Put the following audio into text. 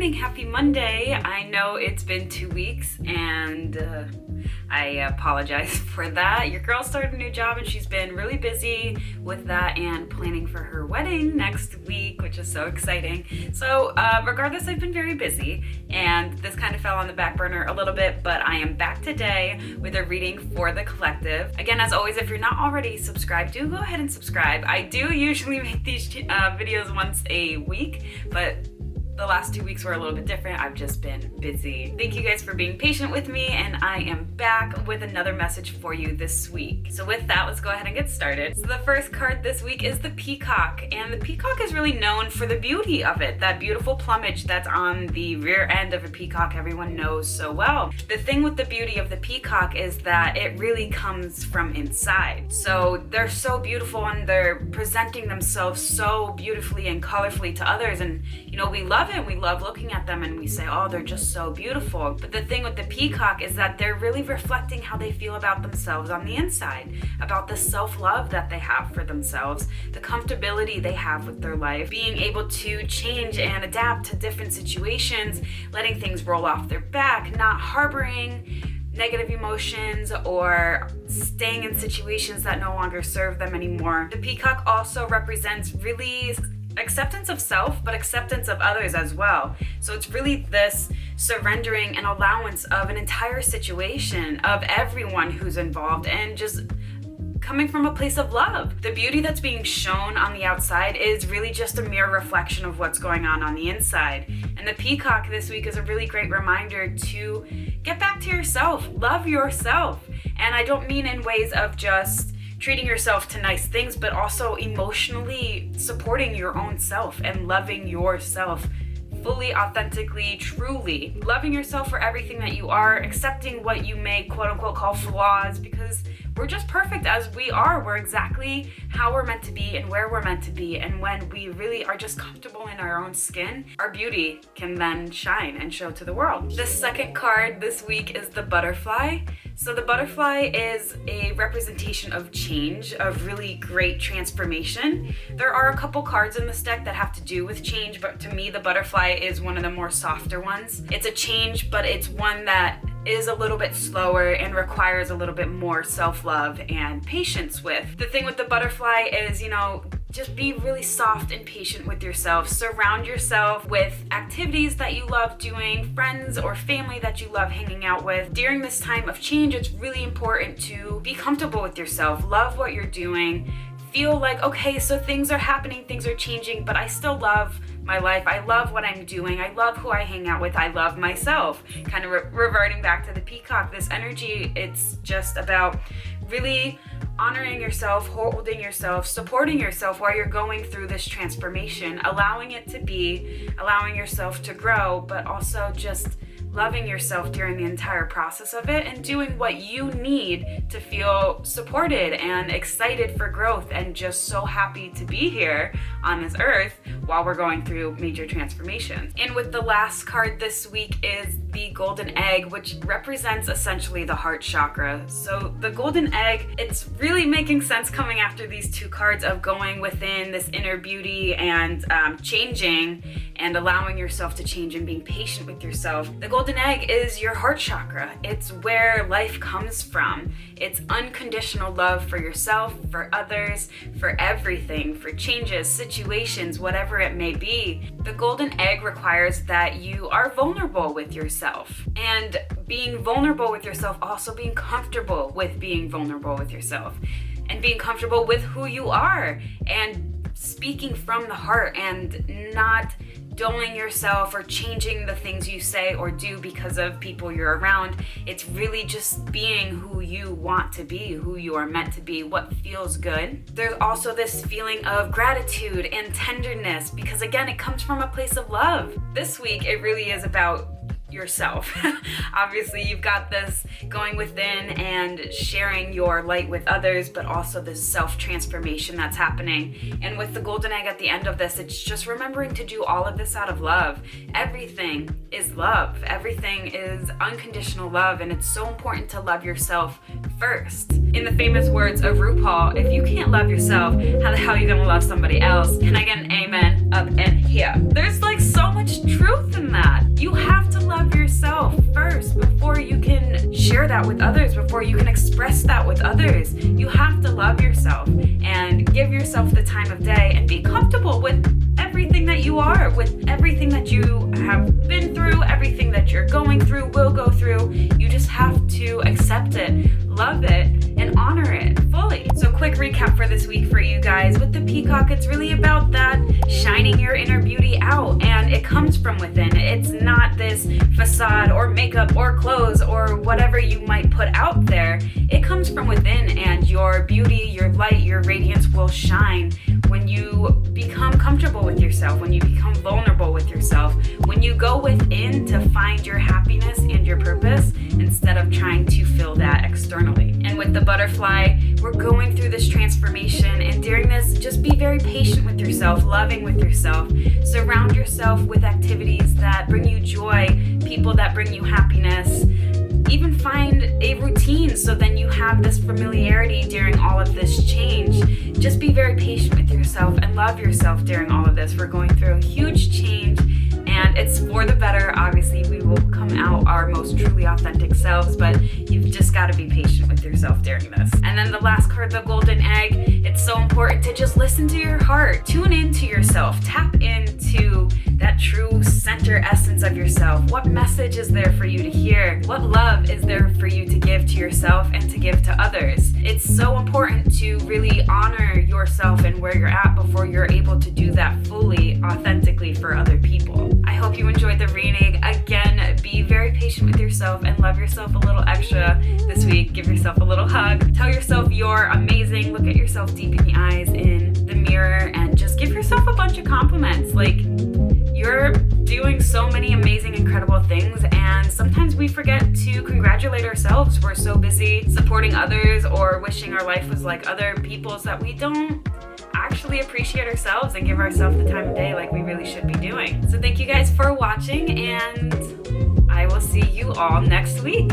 morning, happy Monday. I know it's been 2 weeks and I apologize for that. Your girl started a new job and she's been really busy with that and planning for her wedding next week, which is so exciting. So regardless, I've been very busy and this kind of fell on the back burner a little bit, but I am back today with a reading for the collective. Again, as always, if you're not already subscribed, do go ahead and subscribe. I do usually make these videos once a week, but the last 2 weeks were a little bit different. I've just been busy. Thank you guys for being patient with me, and I am back with another message for you this week. So with that, let's go ahead and get started. So the first card this week is the Peacock, and the Peacock is really known for the beauty of it, that beautiful plumage that's on the rear end of a peacock everyone knows so well. The thing with the beauty of the Peacock is that it really comes from inside. So they're so beautiful and they're presenting themselves so beautifully and colorfully to others, and you know, we love it. We love looking at them and we say, oh, they're just so beautiful. But the thing with the Peacock is that they're really reflecting how they feel about themselves on the inside, about the self-love that they have for themselves, the comfortability they have with their life, being able to change and adapt to different situations, letting things roll off their back, not harboring negative emotions or staying in situations that no longer serve them anymore. The Peacock also represents really acceptance of self, but acceptance of others as well. So it's really this surrendering and allowance of an entire situation, of everyone who's involved, and just coming from a place of love. The beauty that's being shown on the outside is really just a mere reflection of what's going on the inside. And the Peacock this week is a really great reminder to get back to yourself, love yourself. And I don't mean in ways of just treating yourself to nice things, but also emotionally supporting your own self and loving yourself fully, authentically, truly. Loving yourself for everything that you are, accepting what you may quote unquote call flaws, because we're just perfect as we are. We're exactly how we're meant to be and where we're meant to be. And when we really are just comfortable in our own skin, our beauty can then shine and show to the world. The second card this week is the butterfly. So the butterfly is a representation of change, of really great transformation. There are a couple cards in this deck that have to do with change, but to me, the butterfly is one of the more softer ones. It's a change, but it's one that is a little bit slower and requires a little bit more self-love and patience with. The thing with the butterfly is, you know, just be really soft and patient with yourself. Surround yourself with activities that you love doing, friends or family that you love hanging out with. During this time of change, it's really important to be comfortable with yourself, love what you're doing, feel like, okay, so things are happening, things are changing, but I still love my life. I love what I'm doing. I love who I hang out with. I love myself. Kind of reverting back to the Peacock, this energy, it's just about really honoring yourself, holding yourself, supporting yourself while you're going through this transformation, allowing it to be, allowing yourself to grow, but also just loving yourself during the entire process of it and doing what you need to feel supported and excited for growth and just so happy to be here on this earth while we're going through major transformations. And with the last card this week is the golden egg, which represents essentially the heart chakra. So the golden egg, it's really making sense coming after these two cards of going within this inner beauty and changing and allowing yourself to change and being patient with yourself. The golden egg is your heart chakra. It's where life comes from. It's unconditional love for yourself, for others, for everything, for changes, situations, whatever it may be. The golden egg requires that you are vulnerable with yourself. And being vulnerable with yourself, also being comfortable with being vulnerable with yourself. And being comfortable with who you are. And speaking from the heart and not dulling yourself or changing the things you say or do because of people you're around. It's really just being who you want to be, who you are meant to be, what feels good. There's also this feeling of gratitude and tenderness because again, it comes from a place of love. This week, it really is about yourself. Obviously, you've got this going within and sharing your light with others, but also this self-transformation that's happening. And with the golden egg at the end of this, it's just remembering to do all of this out of love. Everything is love. Everything is unconditional love, and it's so important to love yourself first. In the famous words of RuPaul, if you can't love yourself, how the hell are you gonna love somebody else? Can I get an amen up in here? There's like so much truth in that. that with others, before you can express that with others. You have to love yourself and give yourself the time of day and be comfortable with everything that you are, with everything that you have been through, everything that you're going through, will go through. You just have to accept it, love it, and honor it fully. So quick recap for this week for you guys. With the Peacock, it's really about that shining your inner beauty out, and it comes from within. It's not this facade or makeup or clothes or whatever you might put out there. It comes from within, and your beauty, your light, your radiance will shine when you become comfortable with yourself, when you become vulnerable with yourself, when you go within to find your happiness and your purpose instead of trying to fill that externally. And with the butterfly, we're going through this transformation, and during this, just be very patient with yourself, loving with yourself. Surround yourself with activities that bring you joy, people that bring you happiness. Even find a routine so then you have this familiarity during all of this change. Just be very patient with yourself and love yourself during all of this. We're going through a huge change, and it's for the better. Obviously, we will come out our most truly authentic selves, but you've just got to be patient with yourself during this. And then the last card, the golden egg, it's so important to just listen to your heart, tune into yourself, tap into that true center essence of yourself. What message is there for you to hear? What love is there for you to give to yourself and to give to others? It's so important to really honor yourself and where you're at before you're able to do that fully, authentically for other people. I hope you enjoyed the reading. Again, be very patient with yourself and love yourself a little extra this week. Give yourself a little hug. Tell yourself you're amazing. Look at yourself deep in the eyes in the mirror and just give yourself a bunch of compliments. Like, you're doing so many amazing, incredible things, and sometimes we forget to congratulate ourselves. We're so busy supporting others or wishing our life was like other people's that we don't actually appreciate ourselves and give ourselves the time of day like we really should be doing. So thank you guys for watching, and I will see you all next week.